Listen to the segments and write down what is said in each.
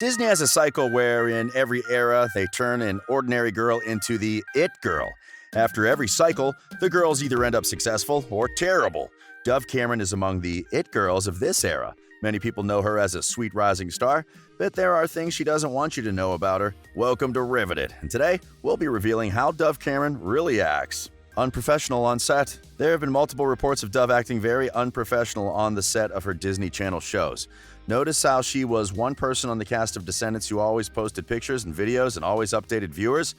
Disney has a cycle where, in every era, they turn an ordinary girl into the it girl. After every cycle, the girls either end up successful or terrible. Dove Cameron is among the it girls of this era. Many people know her as a sweet rising star, but there are things she doesn't want you to know about her. Welcome to Riveted, and today we'll be revealing how Dove Cameron really acts. Unprofessional on set. There have been multiple reports of Dove acting very unprofessional on the set of her Disney Channel shows. Notice how she was one person on the cast of Descendants who always posted pictures and videos and always updated viewers.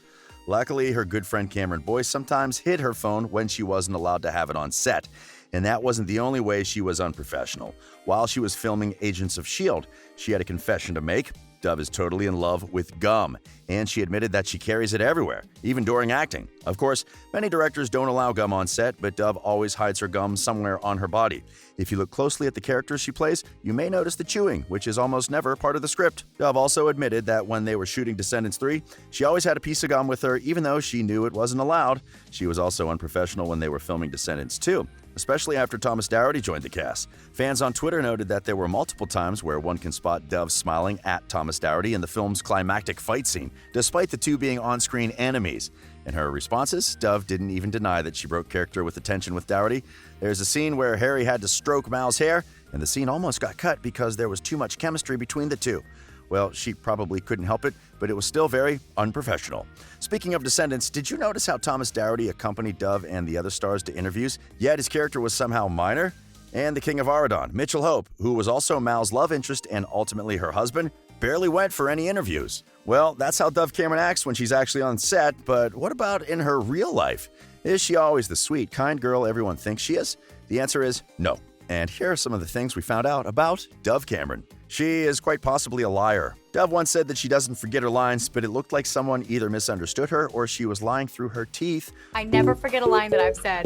Luckily, her good friend Cameron Boyce sometimes hid her phone when she wasn't allowed to have it on set. And that wasn't the only way she was unprofessional. While she was filming Agents of S.H.I.E.L.D., she had a confession to make. Dove is totally in love with gum, and she admitted that she carries it everywhere, even during acting. Of course, many directors don't allow gum on set, but Dove always hides her gum somewhere on her body. If you look closely at the characters she plays, you may notice the chewing, which is almost never part of the script. Dove also admitted that when they were shooting Descendants 3, she always had a piece of gum with her, even though she knew it wasn't allowed. She was also unprofessional when they were filming Descendants 2. Especially after Thomas Dougherty joined the cast. Fans on Twitter noted that there were multiple times where one can spot Dove smiling at Thomas Dougherty in the film's climactic fight scene, despite the two being on-screen enemies. In her responses, Dove didn't even deny that she broke character with the tension with Dougherty. There's a scene where Harry had to stroke Mal's hair, and the scene almost got cut because there was too much chemistry between the two. Well, she probably couldn't help it, but it was still very unprofessional. Speaking of Descendants, did you notice how Thomas Dougherty accompanied Dove and the other stars to interviews, yet his character was somehow minor? And the King of Aradon, Mitchell Hope, who was also Mal's love interest and ultimately her husband, barely went for any interviews. Well, that's how Dove Cameron acts when she's actually on set, but what about in her real life? Is she always the sweet, kind girl everyone thinks she is? The answer is no. And here are some of the things we found out about Dove Cameron. She is quite possibly a liar. Dove once said that she doesn't forget her lines, but it looked like someone either misunderstood her or she was lying through her teeth. I never forget a line that I've said.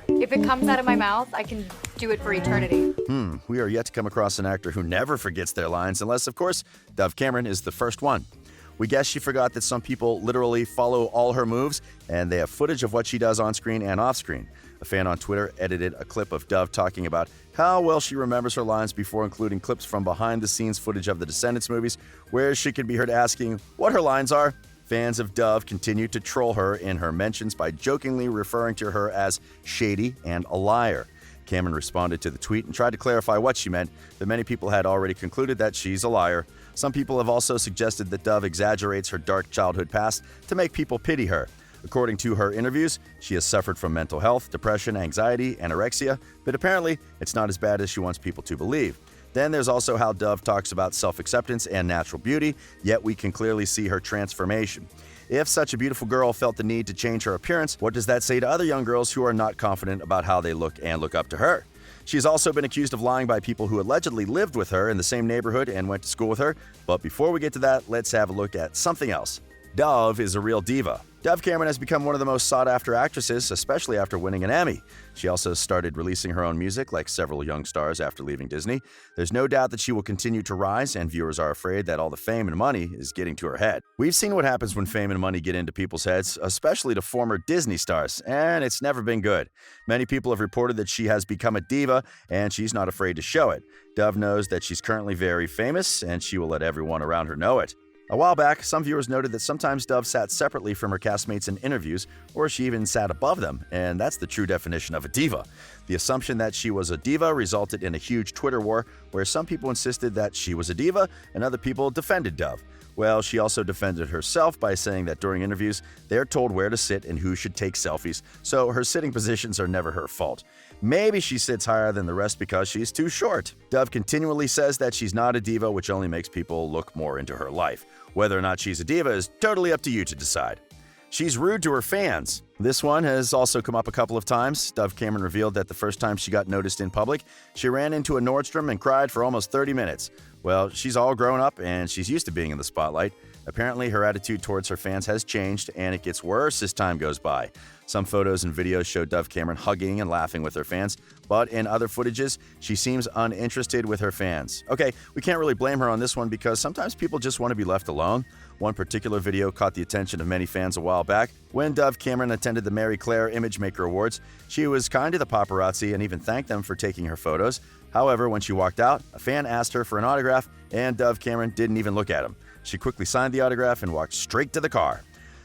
If it comes out of my mouth, I can do it for eternity. We are yet to come across an actor who never forgets their lines, unless, of course, Dove Cameron is the first one. We guess she forgot that some people literally follow all her moves, and they have footage of what she does on screen and off screen. A fan on Twitter edited a clip of Dove talking about how well she remembers her lines before including clips from behind-the-scenes footage of the Descendants movies, where she could be heard asking what her lines are. Fans of Dove continue to troll her in her mentions by jokingly referring to her as shady and a liar. Cameron responded to the tweet and tried to clarify what she meant, but many people had already concluded that she's a liar. Some people have also suggested that Dove exaggerates her dark childhood past to make people pity her. According to her interviews, she has suffered from mental health, depression, anxiety, anorexia, but apparently it's not as bad as she wants people to believe. Then there's also how Dove talks about self-acceptance and natural beauty, yet we can clearly see her transformation. If such a beautiful girl felt the need to change her appearance, what does that say to other young girls who are not confident about how they look and look up to her? She's also been accused of lying by people who allegedly lived with her in the same neighborhood and went to school with her. But before we get to that, let's have a look at something else. Dove is a real diva. Dove Cameron has become one of the most sought-after actresses, especially after winning an Emmy. She also started releasing her own music, like several young stars after leaving Disney. There's no doubt that she will continue to rise, and viewers are afraid that all the fame and money is getting to her head. We've seen what happens when fame and money get into people's heads, especially to former Disney stars, and it's never been good. Many people have reported that she has become a diva, and she's not afraid to show it. Dove knows that she's currently very famous, and she will let everyone around her know it. A while back, some viewers noted that sometimes Dove sat separately from her castmates in interviews, or she even sat above them, and that's the true definition of a diva. The assumption that she was a diva resulted in a huge Twitter war where some people insisted that she was a diva and other people defended Dove. Well, she also defended herself by saying that during interviews, they're told where to sit and who should take selfies, so her sitting positions are never her fault. Maybe she sits higher than the rest because she's too short. Dove continually says that she's not a diva, which only makes people look more into her life. Whether or not she's a diva is totally up to you to decide. She's rude to her fans. This one has also come up a couple of times. Dove Cameron revealed that the first time she got noticed in public, she ran into a Nordstrom and cried for almost 30 minutes. Well, she's all grown up and she's used to being in the spotlight. Apparently, her attitude towards her fans has changed, and it gets worse as time goes by. Some photos and videos show Dove Cameron hugging and laughing with her fans, but in other footages, she seems uninterested with her fans. Okay, we can't really blame her on this one because sometimes people just want to be left alone. One particular video caught the attention of many fans a while back. When Dove Cameron attended the Mary Claire Imagemaker Awards, she was kind to the paparazzi and even thanked them for taking her photos. However, when she walked out, a fan asked her for an autograph, and Dove Cameron didn't even look at him. She quickly signed the autograph and walked straight to the car.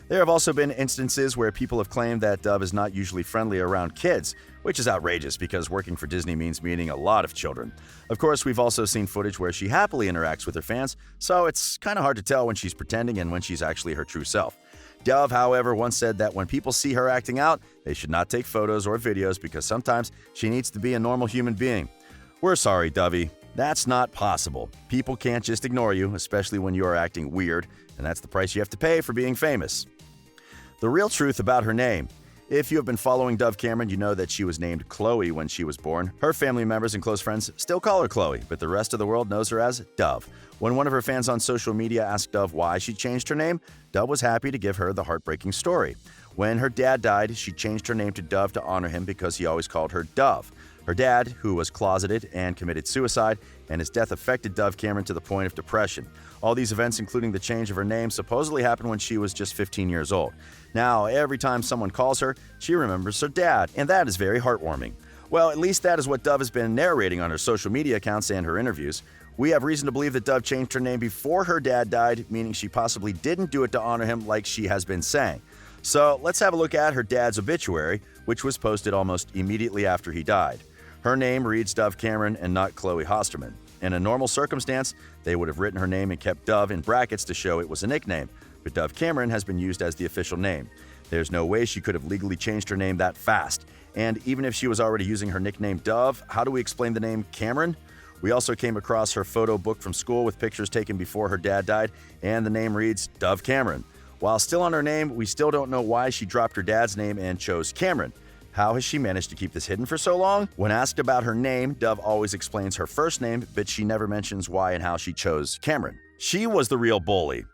There have also been instances where people have claimed that Dove is not usually friendly around kids, which is outrageous because working for Disney means meeting a lot of children. Of course, we've also seen footage where she happily interacts with her fans, so it's kind of hard to tell when she's pretending and when she's actually her true self. Dove, however, once said that when people see her acting out, they should not take photos or videos because sometimes she needs to be a normal human being. We're sorry, Dovey. That's not possible. People can't just ignore you, especially when you are acting weird, and that's the price you have to pay for being famous. The real truth about her name. If you have been following Dove Cameron, you know that she was named Chloe when she was born. Her family members and close friends still call her Chloe, but the rest of the world knows her as Dove. When one of her fans on social media asked Dove why she changed her name, Dove was happy to give her the heartbreaking story. When her dad died, she changed her name to Dove to honor him because he always called her Dove. Her dad, who was closeted and committed suicide, and his death affected Dove Cameron to the point of depression. All these events, including the change of her name, supposedly happened when she was just 15 years old. Now, every time someone calls her, she remembers her dad, and that is very heartwarming. Well, at least that is what Dove has been narrating on her social media accounts and her interviews. We have reason to believe that Dove changed her name before her dad died, meaning she possibly didn't do it to honor him like she has been saying. So let's have a look at her dad's obituary, which was posted almost immediately after he died. Her name reads Dove Cameron and not Chloe Hosterman. In a normal circumstance, they would have written her name and kept Dove in brackets to show it was a nickname, but Dove Cameron has been used as the official name. There's no way she could have legally changed her name that fast. And even if she was already using her nickname Dove, how do we explain the name Cameron? We also came across her photo book from school with pictures taken before her dad died, and the name reads Dove Cameron. While still on her name, we still don't know why she dropped her dad's name and chose Cameron. How has she managed to keep this hidden for so long? When asked about her name, Dove always explains her first name, but she never mentions why and how she chose Cameron. She was the real bully.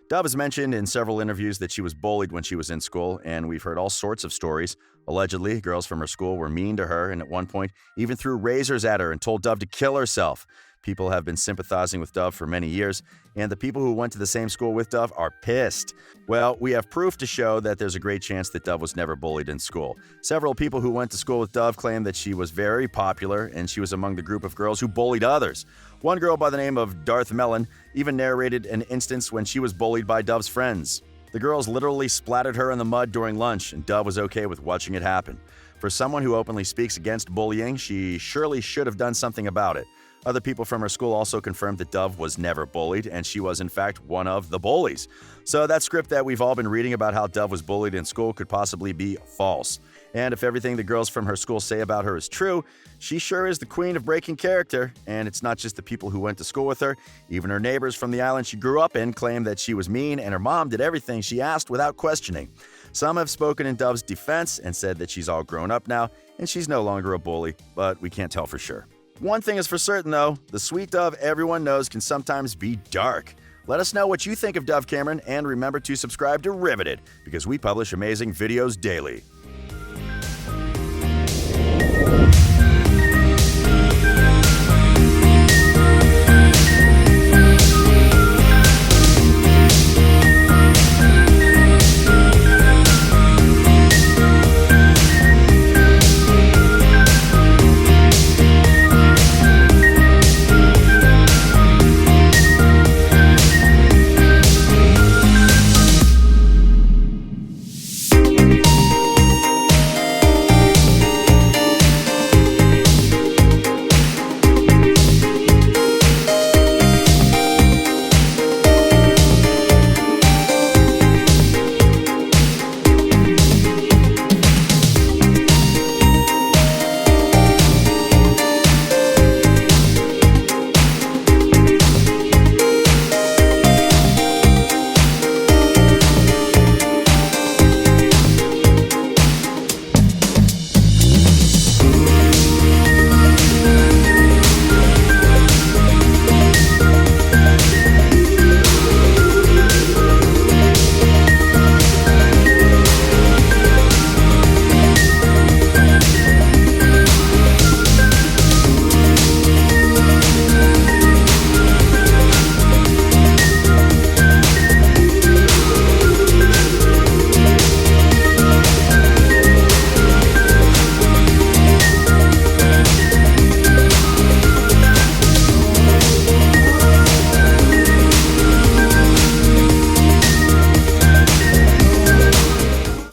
Dove has mentioned in several interviews that she was bullied when she was in school, and we've heard all sorts of stories. Allegedly, girls from her school were mean to her and at one point even threw razors at her and told Dove to kill herself. People have been sympathizing with Dove for many years, and the people who went to the same school with Dove are pissed. Well, we have proof to show that there's a great chance that Dove was never bullied in school. Several people who went to school with Dove claim that she was very popular, and she was among the group of girls who bullied others. One girl by the name of Darth Mellon even narrated an instance when she was bullied by Dove's friends. The girls literally splattered her in the mud during lunch, and Dove was okay with watching it happen. For someone who openly speaks against bullying, she surely should have done something about it. Other people from her school also confirmed that Dove was never bullied, and she was in fact one of the bullies. So that script that we've all been reading about how Dove was bullied in school could possibly be false. And if everything the girls from her school say about her is true, she sure is the queen of breaking character. And it's not just the people who went to school with her. Even her neighbors from the island she grew up in claim that she was mean and her mom did everything she asked without questioning. Some have spoken in Dove's defense and said that she's all grown up now and she's no longer a bully, but we can't tell for sure. One thing is for certain, though, the sweet Dove everyone knows can sometimes be dark. Let us know what you think of Dove Cameron, and remember to subscribe to Riveted, because we publish amazing videos daily.